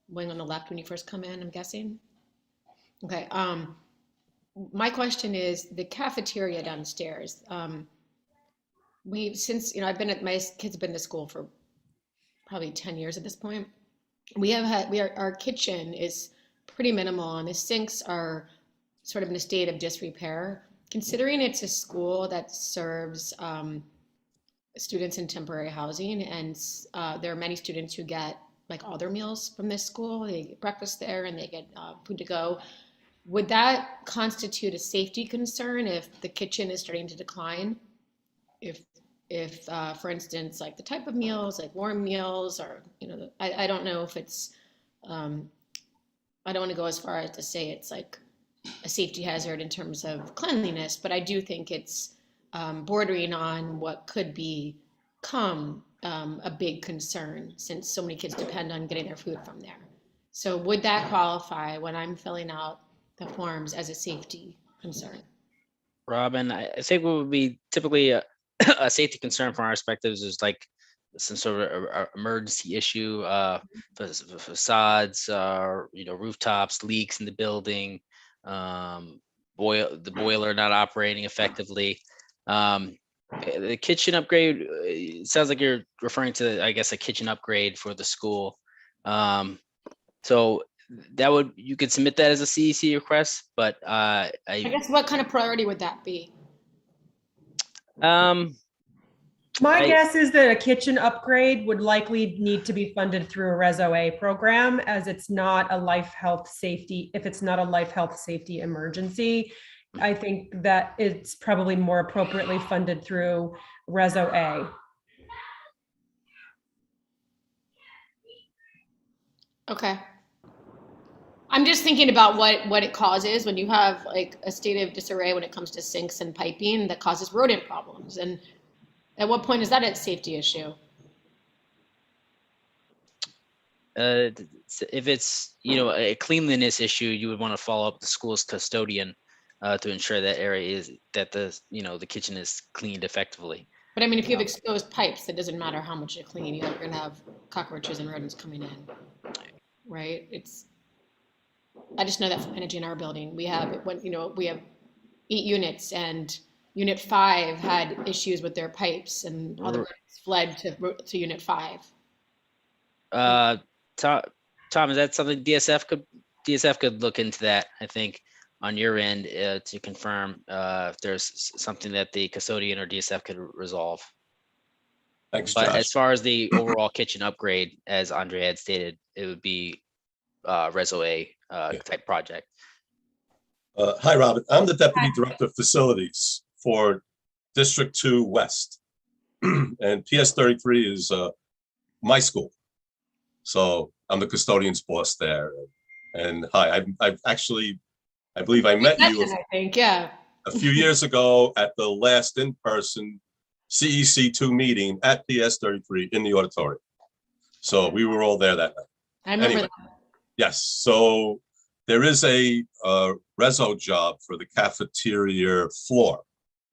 wing on the left when you first come in, I'm guessing? Okay. My question is the cafeteria downstairs. Since my kids have been to school for probably 10 years at this point. Our kitchen is pretty minimal, and the sinks are sort of in a state of disrepair. Considering it's a school that serves students in temporary housing, and there are many students who get like all their meals from this school. They get breakfast there and they get food to go. Would that constitute a safety concern if the kitchen is starting to decline? If for instance, like the type of meals, like warm meals, or, you know, I don't know if it's, I don't want to go as far as to say it's like a safety hazard in terms of cleanliness, but I do think it's bordering on what could become a big concern, since so many kids depend on getting their food from there. So would that qualify when I'm filling out the forms as a safety concern? Robin, I think what would be typically a safety concern from our perspectives is like some sort of emergency issue, facades, you know, rooftops, leaks in the building, the boiler not operating effectively. The kitchen upgrade, it sounds like you're referring to, I guess, a kitchen upgrade for the school. So that would, you could submit that as a CEC request, but I guess what kind of priority would that be? My guess is that a kitchen upgrade would likely need to be funded through a Reso-A program, as it's not a life health safety. If it's not a life health safety emergency, I think that it's probably more appropriately funded through Reso-A. Okay. I'm just thinking about what it causes when you have like a state of disarray when it comes to sinks and piping that causes rodent problems. And at what point is that a safety issue? If it's, you know, a cleanliness issue, you would want to follow up the school's custodian to ensure that area is, that the, you know, the kitchen is cleaned effectively. But I mean, if you have exposed pipes, it doesn't matter how much you clean, you're gonna have cockroaches and rodents coming in, right? I just know that from managing our building. We have, you know, we have 8 units, and Unit 5 had issues with their pipes, and all the rodents fled to Unit 5. Tom, is that something DSF could look into that, I think, on your end, to confirm if there's something that the custodian or DSF could resolve. Thanks, But Josh. as far as the overall kitchen upgrade, as Andre had stated, it would be Reso-A type project. Hi, Robin. I'm the Deputy Director of Facilities for District 2 West. And PS 33 is my school. So I'm the custodian's boss there. And hi, I've actually, I believe I met you I think, yeah. a few years ago at the last in-person CEC2 meeting at PS 33 in the auditorium. So we were all there that night. I remember Anyway, that. yes, so there is a reso job for the cafeteria floor.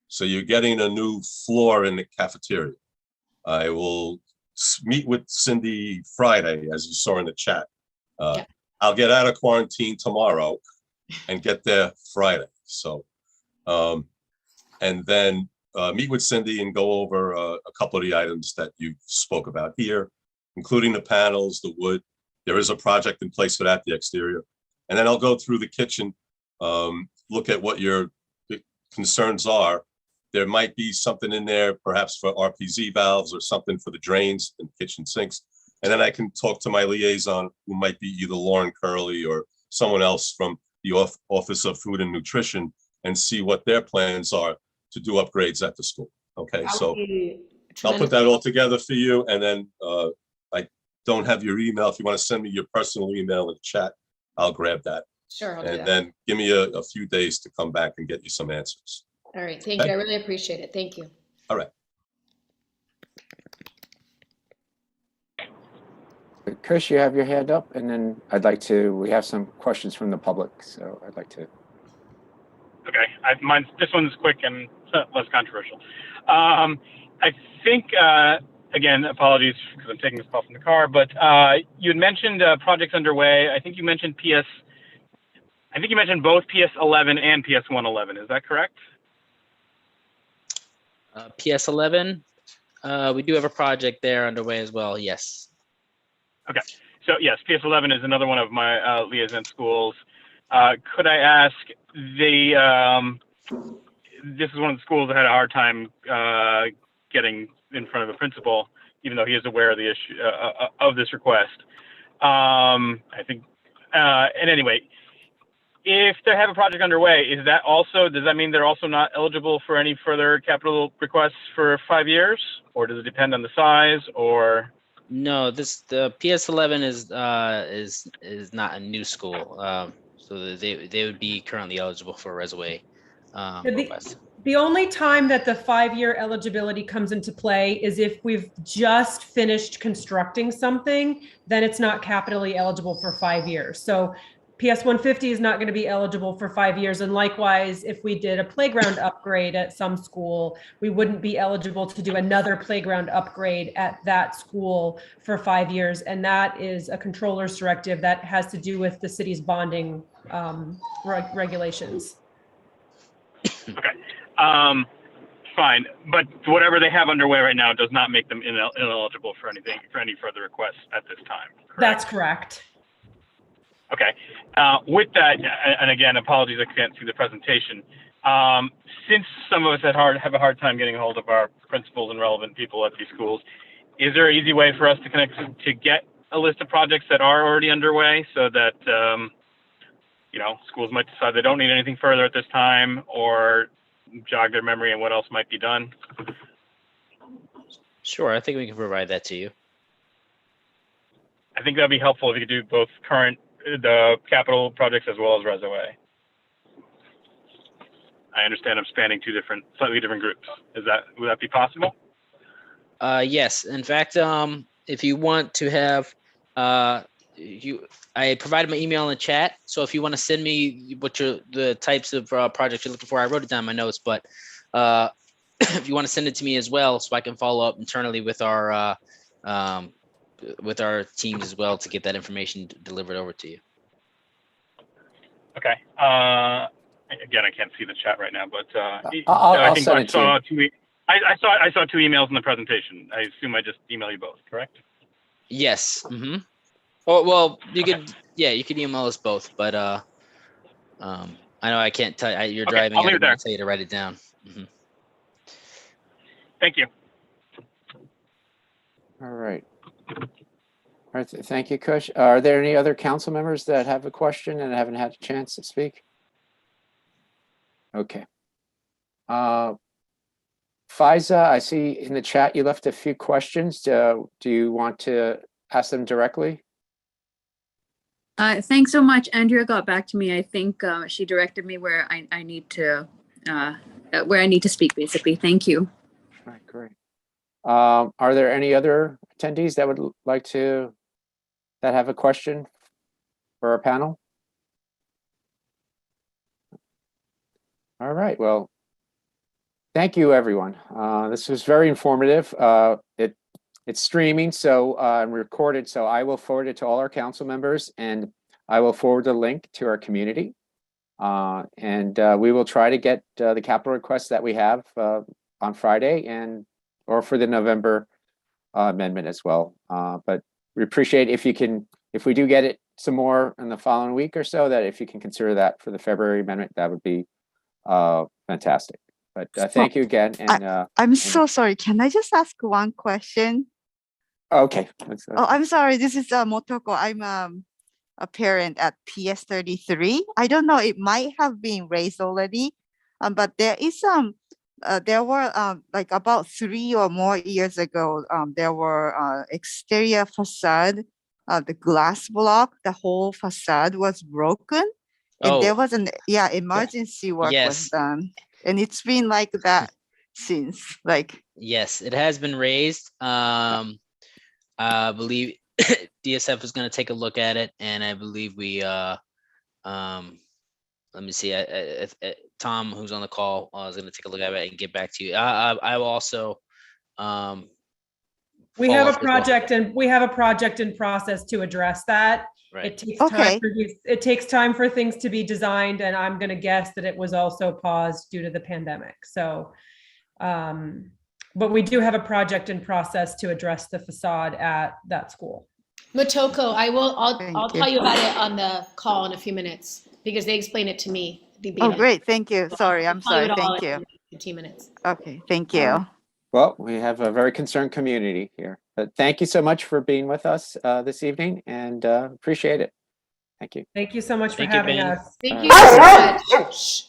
So you're getting a new floor in the cafeteria. I will meet with Cindy Friday, as you saw in the chat. Yeah. I'll get out of quarantine tomorrow and get there Friday. So, and then meet with Cindy and go over a couple of the items that you spoke about here, including the panels, the wood. There is a project in place for that, the exterior. And then I'll go through the kitchen, look at what your concerns are. There might be something in there, perhaps for RPZ valves or something for the drains and kitchen sinks. And then I can talk to my liaison, who might be either Lauren Curley or someone else from the Office of Food and Nutrition, and see what their plans are to do upgrades at the school. Okay, so I'll put that all together for you. And then I don't have your email. If you want to send me your personal email in the chat, I'll grab that. Sure, I'll do And that. then give me a few days to come back and get you some answers. All right, thank you. I really appreciate it. Thank you. All right. Chris, you have your hand up, and then we have some questions from the public, so I'd like to. Okay, this one's quick and less controversial. I think, again, apologies because I'm taking this call from the car, but you had mentioned projects underway. I think you mentioned both PS 11 and PS 111. Is that correct? PS 11, we do have a project there underway as well. Yes. Okay, so yes, PS 11 is another one of my liaison schools. could I ask this is one of the schools that had a hard time getting in front of the principal, even though he is aware of the issue of this request. I think, and anyway, if they have a project underway, does that mean they're also not eligible for any further capital requests for 5 years, or does it depend on the size, or? No, the PS11 is not a new school, so they would be currently eligible for a Resaway request. The only time that the 5-year eligibility comes into play is if we've just finished constructing something, then it's not capitally eligible for 5 years. So PS 150 is not going to be eligible for 5 years. And likewise, if we did a playground upgrade at some school, we wouldn't be eligible to do another playground upgrade at that school for 5 years. And that is a controller's directive that has to do with the city's bonding regulations. Okay. Fine, but whatever they have underway right now does not make them ineligible for any further requests at this time. Correct? That's correct. Okay. With that, and again, apologies, I can't see the presentation. Since some of us have a hard time getting a hold of our principals and relevant people at these schools, is there an easy way for us to connect to get a list of projects that are already underway, so that schools might decide they don't need anything further at this time, or jog their memory on what else might be done? Sure, I think we can provide that to you. I think that'd be helpful if you could do both the capital projects as well as Resaway. I understand I'm spanning two slightly different groups. Would that be possible? Yes. In fact, if you want to have, I provided my email in the chat. So if you want to send me the types of projects you're looking for, I wrote it down in my notes, but if you want to send it to me as well, so I can follow up internally with our teams as well to get that information delivered over to you. Okay. Again, I can't see the chat right now, but I'll send it to you. I saw two emails in the presentation. I assume I just email you both, correct? Yes. Mm-hmm. Oh, well, you could email us both, but I know I can't tell you. You're driving. I'll leave it there. I'll tell you to write it down. Mm-hmm. Thank you. All right. All right. Thank you, Kush. Are there any other council members that have a question and haven't had a chance to speak? Okay. Faiza, I see in the chat you left a few questions. Do you want to ask them directly? Thanks so much. Andrea got back to me. I think she directed me where I need to speak, basically. Thank you. All right, great. Are there any other attendees that would like that have a question for our panel? All right, well, thank you, everyone. This was very informative. It's streaming, so and recorded, so I will forward it to all our council members, and I will forward the link to our community. And we will try to get the capital requests that we have on Friday or for the November amendment as well. But we appreciate if we do get it some more in the following week or so, that if you can consider that for the February amendment, that would be fantastic. But thank you again. And I'm so sorry. Can I just ask one question? Okay. I'm sorry. This is Motoko. I'm a parent at PS33. I don't know. It might have been raised already, but there is there were like about 3 or more years ago. There were exterior facade, the glass block, the whole facade was broken, and there was emergency work was done. And it's been like that since. Yes, it has been raised. I believe DSF is going to take a look at it, and I believe we let me see. Tom, who's on the call, is going to take a look at it and get back to you. I will also. We have a project, and we have a project in process to address that. Right. It takes time it takes time for things to be designed, and I'm going to guess that it was also paused due to the pandemic. So, but we do have a project in process to address the facade at that school. Motoko, I'll tell you about it on the call in a few minutes. because they explained it to me at the Oh, beginning. great. Thank you. Sorry, I'm Tell you sorry. it all Thank you. in 15 minutes. Okay, thank All you. right. Well, we have a very concerned community here, but thank you so much for being with us this evening, and appreciate it. Thank you. Thank you so much for Thank you, having Ben. us. Thank All you so much. Shh.